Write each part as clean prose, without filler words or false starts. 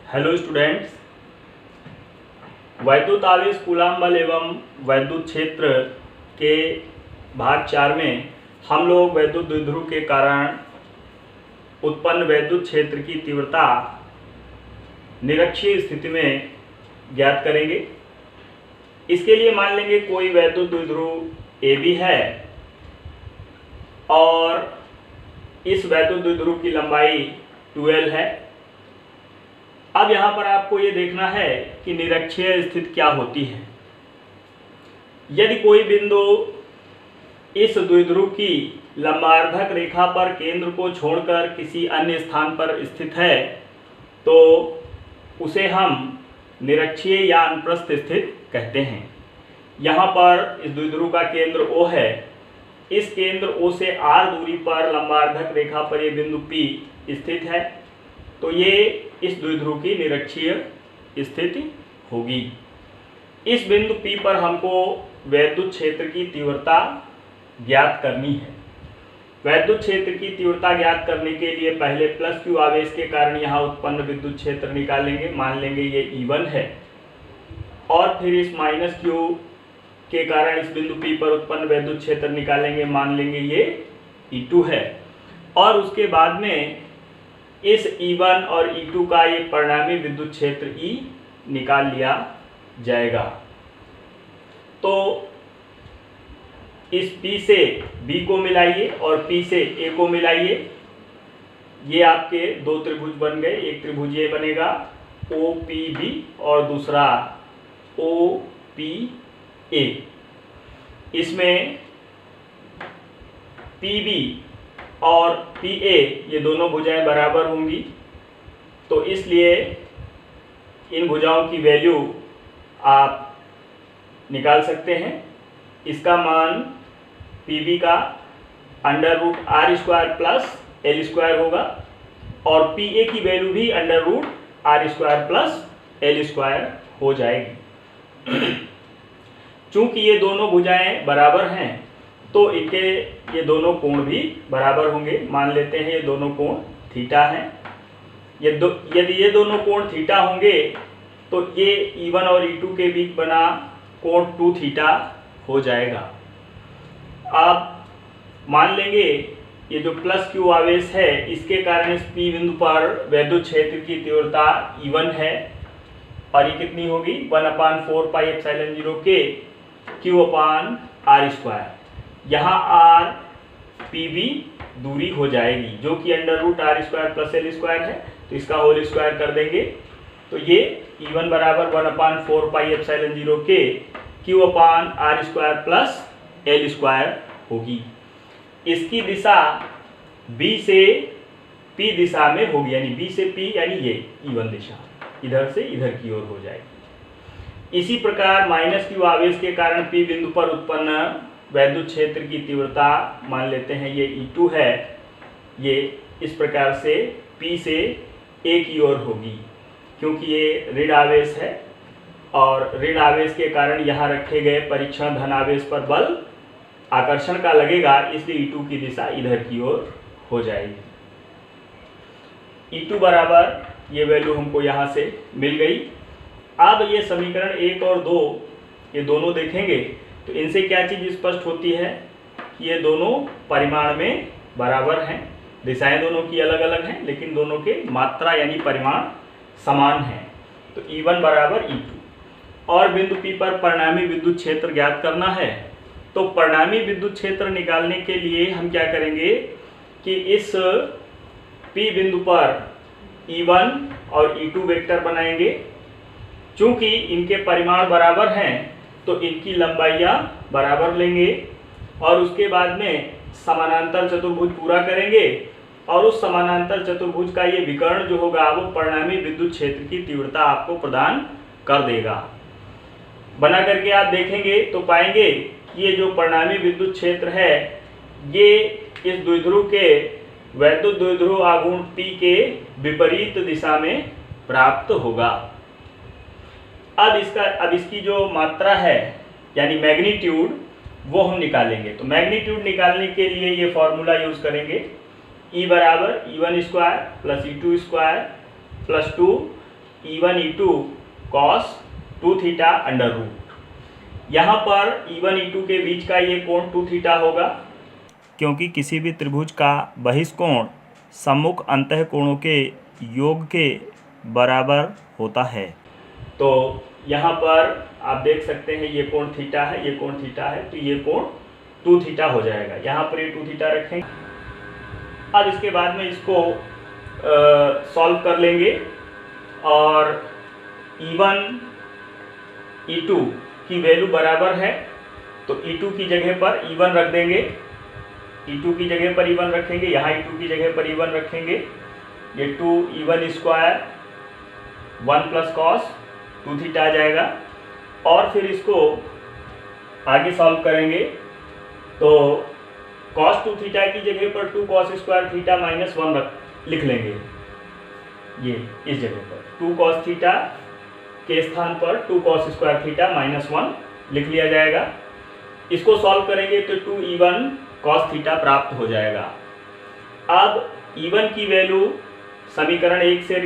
Hello students, वैद्युत आवेश coulomb बल एवं वैद्युत क्षेत्र के भाग 4 में हम लोग वैद्युत द्विध्रुव के कारण उत्पन्न वैद्युत क्षेत्र की तीव्रता निरक्षीय स्थिति में ज्ञात करेंगे। इसके लिए मान लेंगे कोई वैद्युत द्विध्रुव AB है और इस वैद्युत द्विध्रुव की लंबाई 12 है। अब यहाँ पर आपको ये देखना है कि निरक्षीय स्थिति क्या होती है। यदि कोई बिंदु इस द्विध्रुव की लंबार्धक रेखा पर केंद्र को छोड़कर किसी अन्य स्थान पर स्थित है तो उसे हम निरक्षीय या अनुप्रस्थ स्थिति कहते हैं। यहाँ पर इस द्विध्रुव का केंद्र O है। इस केंद्र O से R दूरी पर लंबार्धक रेखा पर ये बिंदु P स्थित है, तो ये इस द्विध्रुव की निरक्षीय स्थिति होगी। इस बिंदु P पर हमको वैद्युत क्षेत्र की तीव्रता ज्ञात करनी है। वैद्युत क्षेत्र की तीव्रता ज्ञात करने के लिए पहले प्लस Q आवेश के कारण यहाँ उत्पन्न विद्युत क्षेत्र निकालेंगे। मान लेंगे ये E1 है और फिर इस माइनस Q के कारण इस बिंदु P पर उत्पन्न वैद्युत क्षेत्र निकालेंगे। मान लेंगे ये E2 है और उसके बाद में इस E1 और E2 का ये परिणामी विद्युत क्षेत्र E निकाल लिया जाएगा। तो इस P से B को मिलाइए और P से A को मिलाइए। ये आपके दो त्रिभुज बन गए। एक त्रिभुज ये बनेगा OPB और दूसरा OPA। इसमें PB और PA ये दोनों भुजाएं बराबर होंगी, तो इसलिए इन भुजाओं की वैल्यू आप निकाल सकते हैं। इसका मान PB का √r² प्लस L² होगा और PA की वैल्यू भी √r² प्लस L² हो जाएगी। चूंकि ये दोनों भुजाएं बराबर हैं तो इनके ये दोनों कोण भी बराबर होंगे। मान लेते हैं ये दोनों कोण थीटा हैं। यदि ये दोनों कोण थीटा होंगे तो ये E1 और E2 के बीच बना कोण 2 थीटा हो जाएगा। आप मान लेंगे ये जो प्लस Q आवेश है इसके कारण इस P बिंदु पर वैद्युत क्षेत्र की तीव्रता E1 है और ये कितनी होगी 1/4πε0 के Q/r²। यहाँ r PB दूरी हो जाएगी जो कि √r² प्लस L² है, तो इसका होल स्क्वायर कर देंगे तो ये E1 बराबर 1/4πε0 के Q/r² प्लस L² होगी। इसकी दिशा B से P दिशा में होगी, यानी B से P यानी ये E1 दिशा इधर से इधर की ओर हो जाएगी। इसी प्रकार माइनस Q आवेश के कारण P बिंदु पर उत्पन्न वैद्युत क्षेत्र की तीव्रता मान लेते हैं ये E2 है। ये इस प्रकार से P से A की ओर होगी क्योंकि ये ऋण आवेश है और ऋण आवेश के कारण यहाँ रखे गए परीक्षण धन आवेश पर बल आकर्षण का लगेगा, इसलिए E2 की दिशा इधर की ओर हो जाएगी। E2 बराबर ये वैल्यू हमको यहाँ से मिल गई। अब ये समीकरण 1 और 2 ये दोनों देखेंगे तो इनसे क्या चीज़ स्पष्ट होती है कि ये दोनों परिमाण में बराबर हैं। दिशाएं दोनों की अलग अलग हैं लेकिन दोनों के मात्रा यानी परिमाण समान हैं। तो E1 बराबर E2 और बिंदु P पर परिणामी विद्युत क्षेत्र ज्ञात करना है। तो परिणामी विद्युत क्षेत्र निकालने के लिए हम क्या करेंगे कि इस P बिंदु पर E1 और E2 वेक्टर बनाएंगे। चूंकि इनके परिमाण बराबर हैं तो इनकी लंबाइयाँ बराबर लेंगे और उसके बाद में समानांतर चतुर्भुज पूरा करेंगे और उस समानांतर चतुर्भुज का ये विकर्ण जो होगा वो परिणामी विद्युत क्षेत्र की तीव्रता आपको प्रदान कर देगा। बना करके आप देखेंगे तो पाएंगे कि ये जो परिणामी विद्युत क्षेत्र है ये इस द्विध्रुव के वैद्युत द्विध्रुव आघूर्ण P के विपरीत दिशा में प्राप्त होगा। अब इसकी जो मात्रा है यानी मैग्नीट्यूड वो हम निकालेंगे। तो मैग्नीट्यूड निकालने के लिए ये फॉर्मूला यूज करेंगे E बराबर E1² plus E2² plus 2 E1 E2 cos 2 theta under root. यहाँ पर E1 E2 के बीच का ये कोण 2 थीटा होगा, क्योंकि किसी भी त्रिभुज का बहिष्कोण सम्मुख अंतःकोणों के योग के बराबर होता है। तो यहाँ पर आप देख सकते हैं ये कोण थीटा है, ये कोण थीटा है, तो ये कोण 2 थीटा हो जाएगा। यहाँ पर ये 2 थीटा रखेंगे। अब इसके बाद में इसको सॉल्व कर लेंगे और E1 E2 की वैल्यू बराबर है, तो E2 की जगह पर E1 रख देंगे, E2 की जगह पर E1 रखेंगे, यहाँ E2 की जगह पर E1 रखेंगे। ये 2 E1 square 1 plus cos 2 theta आ जाएगा। और फिर इसको आगे सॉल्व करेंगे तो cos 2 थीटा की जगह पर 2 cos स्क्वायर थीटा माइनस 1 लिख लेंगे। ये इस जगह पर 2 cos थीटा के स्थान पर 2 cos स्क्वायर थीटा माइनस 1 लिख लिया जाएगा। इसको सॉल्व करेंगे तो 2 E1 cos थीटा प्राप्त हो जाएगा। अब E1 की वैल्यू समीकरण 1 से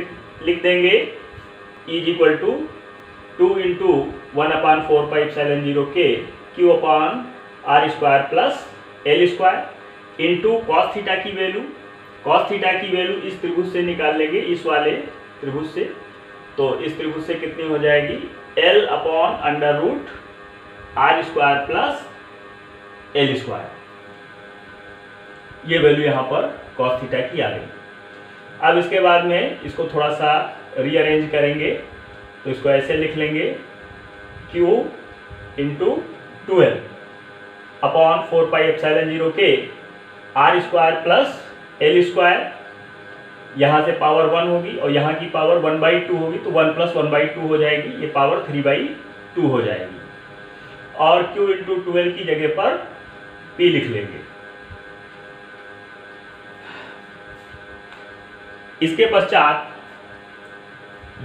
लिख देंगे, E इक्वल टू 2 इंटू 1/4πε0 के Q upon R square plus L square into cos theta की वैल्यू। कॉस थीटा की वैल्यू इस त्रिभुज से निकाल लेंगे, इस वाले त्रिभुज से। तो इस त्रिभुज से कितनी हो जाएगी, L upon under root R square plus L square. ये वैल्यू यहाँ पर कॉस थीटा की आ गई। अब इसके बाद में इसको थोड़ा सा रीअरेंज करेंगे, तो इसको ऐसे लिख लेंगे Q इंटू 12 अपॉन 4πε0 के R square plus L square. यहाँ से पावर 1 होगी और यहाँ की पावर 1/2 होगी, तो 1 प्लस 1/2 हो जाएगी, ये पावर 3/2 हो जाएगी। और Q इंटू 12 की जगह पर P लिख लेंगे। इसके पश्चात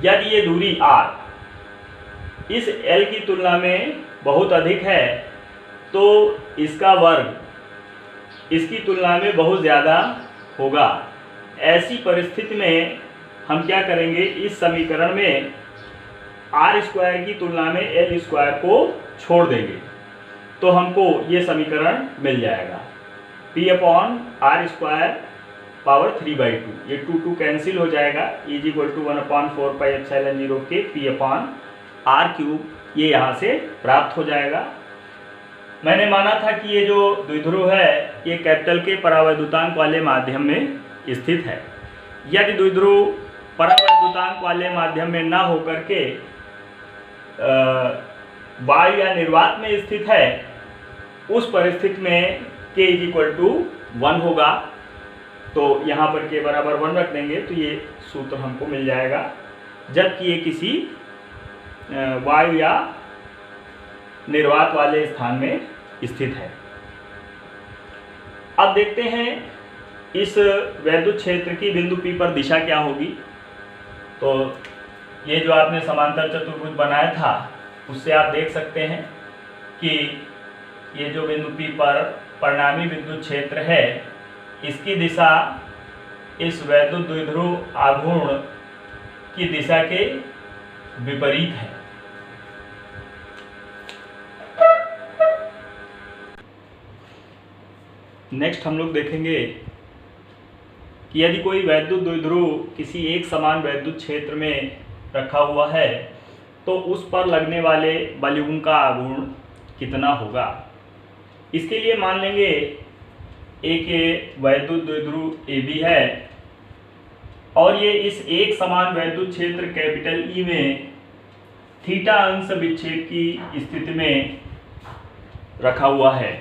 यदि ये दूरी R इस L की तुलना में बहुत अधिक है तो इसका वर्ग इसकी तुलना में बहुत ज़्यादा होगा। ऐसी परिस्थिति में हम क्या करेंगे, इस समीकरण में R स्क्वायर की तुलना में L स्क्वायर को छोड़ देंगे, तो हमको ये समीकरण मिल जाएगा। P upon R square power 3/2, ये 2 कैंसिल हो जाएगा। E इक्वल टू 1/4πε0 के P अपॉन R क्यूब, ये यहाँ से प्राप्त हो जाएगा। मैंने माना था कि ये जो द्विध्रुव है ये कैपिटल के परावैद्युतांक वाले माध्यम में स्थित है। यदि द्विध्रुव परावैद्युतांक वाले माध्यम में ना होकर के वायु या निर्वात में स्थित है, उस परिस्थिति में K इक्वल टू 1 होगा। तो यहाँ पर K बराबर 1 रख देंगे, तो ये सूत्र हमको मिल जाएगा। जबकि ये किसी वायु या निर्वात वाले स्थान में स्थित है। अब देखते हैं इस वैद्युत क्षेत्र की बिंदु P पर दिशा क्या होगी। तो ये जो आपने समांतर चतुर्भुज बनाया था उससे आप देख सकते हैं कि ये जो बिंदु P पर परिणामी विद्युत क्षेत्र है, इसकी दिशा इस वैद्युत द्विध्रुव आघूर्ण की दिशा के विपरीत है। नेक्स्ट हम लोग देखेंगे कि यदि कोई वैद्युत द्विध्रुव किसी एक समान वैद्युत क्षेत्र में रखा हुआ है तो उस पर लगने वाले बलयुग्म का आघूर्ण कितना होगा। इसके लिए मान लेंगे एक वैद्युत द्विध्रुव AB है और ये इस एक समान वैद्युत क्षेत्र कैपिटल E में थीटा अंश विक्षेप की स्थिति में रखा हुआ है।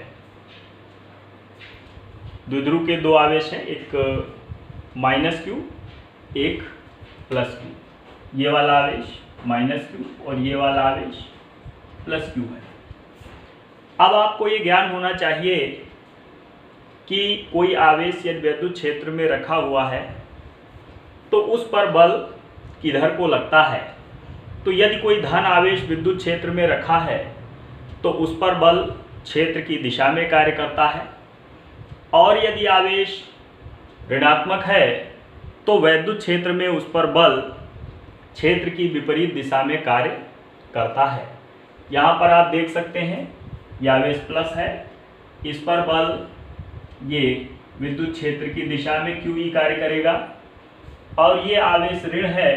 द्विध्रुव के दो आवेश हैं, एक -q एक +q। ये वाला आवेश -q और ये वाला आवेश +q है। अब आपको ये ज्ञान होना चाहिए कि कोई आवेश यदि विद्युत क्षेत्र में रखा हुआ है तो उस पर बल किधर को लगता है। तो यदि कोई धन आवेश विद्युत क्षेत्र में रखा है तो उस पर बल क्षेत्र की दिशा में कार्य करता है, और यदि आवेश ऋणात्मक है तो वैद्युत क्षेत्र में उस पर बल क्षेत्र की विपरीत दिशा में कार्य करता है। यहाँ पर आप देख सकते हैं यह आवेश प्लस है, इस पर बल ये विद्युत क्षेत्र की दिशा में QE कार्य करेगा, और ये आवेश ऋण है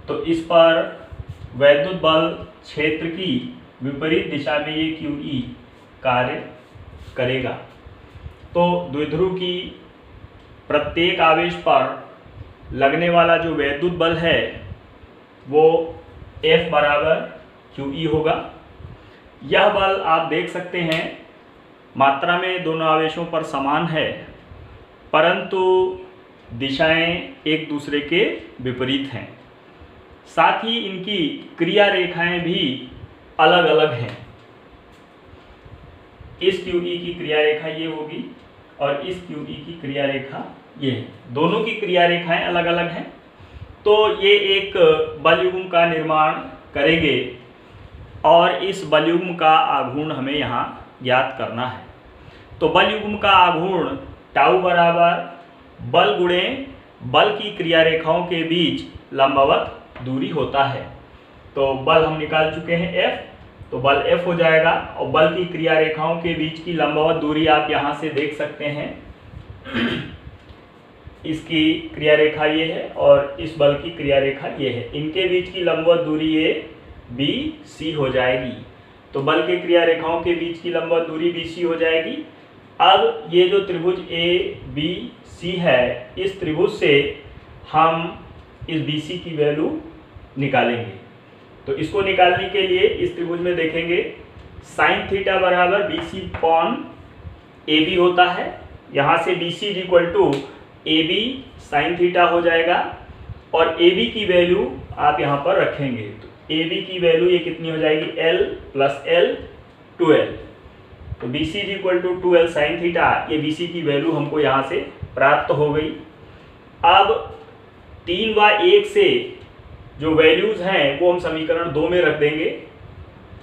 तो इस पर वैद्युत बल क्षेत्र की विपरीत दिशा में ये QE कार्य करेगा। तो द्विध्रुव की प्रत्येक आवेश पर लगने वाला जो वैद्युत बल है वो F बराबर QE होगा। यह बल आप देख सकते हैं मात्रा में दोनों आवेशों पर समान है, परंतु दिशाएं एक दूसरे के विपरीत हैं। साथ ही इनकी क्रिया रेखाएं भी अलग अलग हैं। इस QE की क्रिया रेखा ये होगी और इस QE की क्रिया रेखा ये है, दोनों की क्रिया रेखाएं अलग अलग हैं। तो ये एक बलयुग्म का निर्माण करेंगे और इस बलयुग्म का आघूर्ण हमें यहाँ ज्ञात करना है। तो बलयुग्म का आघूर्ण टाउ बराबर बल गुणे बल की क्रिया रेखाओं के बीच लंबवत दूरी होता है। तो बल हम निकाल चुके हैं F, तो बल F हो जाएगा, और बल की क्रिया रेखाओं के बीच की लंबवत दूरी आप यहाँ से देख सकते हैं। इसकी क्रिया रेखा ये है और इस बल की क्रिया रेखा ये है, इनके बीच की लंबवत दूरी ये BC हो जाएगी। तो बल के क्रिया रेखाओं के बीच की लंबवत दूरी BC हो जाएगी। अब ये जो त्रिभुज ABC है, इस त्रिभुज से हम इस BC की वैल्यू निकालेंगे। तो इसको निकालने के लिए इस त्रिभुज में देखेंगे साइन थीटा बराबर BC अपॉन AB होता है। यहाँ से BC equal to AB sine theta हो जाएगा, और AB की वैल्यू आप यहाँ पर रखेंगे। तो AB की वैल्यू ये कितनी हो जाएगी, L प्लस L 2L। तो BC equal to 2L sine theta, ये BC की वैल्यू हमको यहाँ से प्राप्त हो गई। अब 3 व 1 से जो वैल्यूज़ हैं वो हम समीकरण 2 में रख देंगे।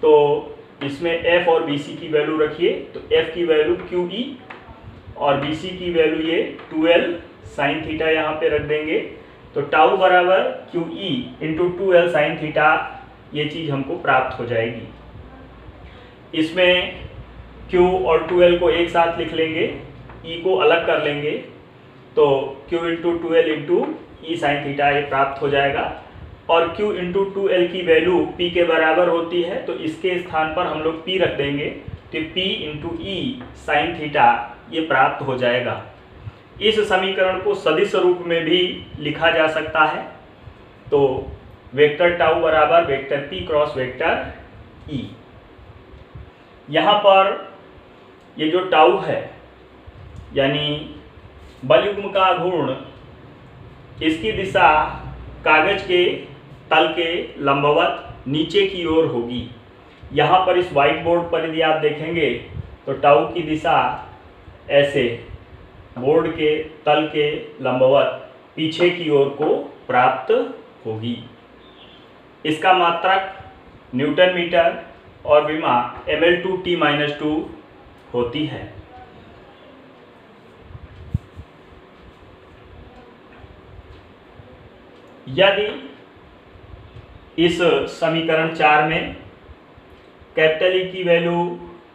तो इसमें F और BC की वैल्यू रखिए, तो F की वैल्यू QE और BC की वैल्यू ये 2L साइन थीटा यहाँ पे रख देंगे। तो टाउ बराबर QE into 2L sine theta, ये चीज़ हमको प्राप्त हो जाएगी। इसमें Q और 2L को एक साथ लिख लेंगे, E को अलग कर लेंगे, तो Q into 2L into E sign theta ये प्राप्त हो जाएगा। और Q इंटू 2L की वैल्यू P के बराबर होती है, तो इसके स्थान पर हम लोग P रख देंगे, तो P into E sign theta ये प्राप्त हो जाएगा। इस समीकरण को सदिश रूप में भी लिखा जा सकता है। तो वेक्टर टाउ बराबर vector P cross vector E। यहाँ पर ये जो टाउ है यानी बलयुग्म का आघूर्ण, इसकी दिशा कागज के तल के लंबवत नीचे की ओर होगी। यहाँ पर इस व्हाइट बोर्ड पर यदि आप देखेंगे तो टाउ की दिशा ऐसे बोर्ड के तल के लंबवत पीछे की ओर को प्राप्त होगी। इसका मात्रक न्यूटन मीटर और विमा mL/T-2 होती है। यदि इस समीकरण 4 में कैपिटल E की वैल्यू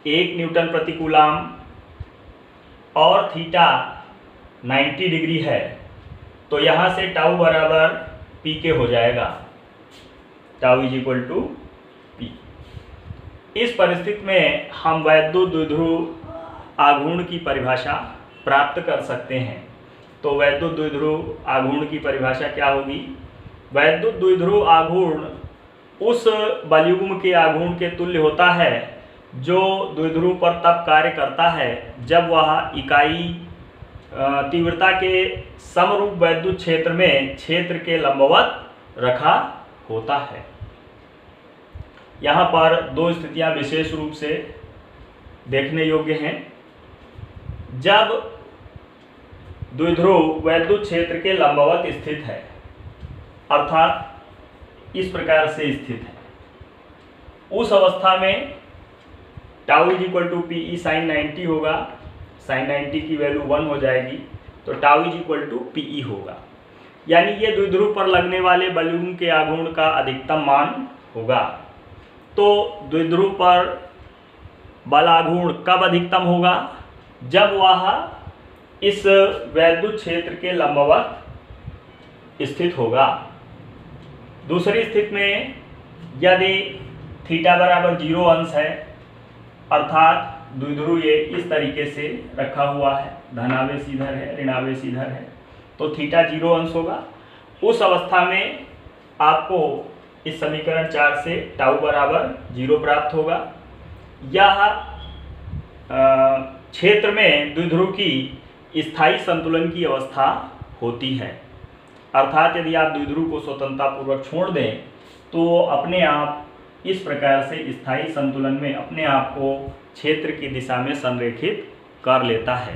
1 न्यूटन प्रति कूलाम और थीटा 90 डिग्री है, तो यहाँ से टाउ बराबर P के हो जाएगा, tau is equal to P। इस परिस्थिति में हम वैद्युत द्विध्रुव आघूर्ण की परिभाषा प्राप्त कर सकते हैं। तो वैद्युत द्विध्रुव आघूर्ण की परिभाषा क्या होगी? वैद्युत द्विध्रुव आघूर्ण उस बलयुग्म के आघूर्ण के तुल्य होता है जो द्विध्रुव पर तब कार्य करता है जब वह इकाई तीव्रता के समरूप वैद्युत क्षेत्र में क्षेत्र के लंबवत रखा होता है। यहाँ पर दो स्थितियां विशेष रूप से देखने योग्य हैं। जब द्विध्रुव वैद्युत क्षेत्र के लंबवत स्थित है, अर्थात इस प्रकार से स्थित है, उस अवस्था में tau is equal to P E sine 90 होगा। साइन 90 की वैल्यू 1 हो जाएगी, तो tau is equal to P E होगा। यानी ये द्विध्रुव पर लगने वाले बलून के आघूर्ण का अधिकतम मान होगा। तो द्विध्रुव पर बल आघूर्ण कब अधिकतम होगा? जब वह इस वैद्युत क्षेत्र के लंबवत स्थित होगा। दूसरी स्थिति में यदि थीटा बराबर 0 अंश है, अर्थात द्विध्रुव ये इस तरीके से रखा हुआ है, धनावेश इधर है, ऋणावेश इधर है, तो थीटा 0 अंश होगा। उस अवस्था में आपको इस समीकरण 4 से टाउ बराबर 0 प्राप्त होगा। यह क्षेत्र में द्विध्रुव की स्थायी संतुलन की अवस्था होती है, अर्थात यदि आप द्विध्रुव को स्वतंत्रता पूर्वक छोड़ दें तो अपने आप इस प्रकार से स्थायी संतुलन में अपने आप को क्षेत्र की दिशा में संरेखित कर लेता है।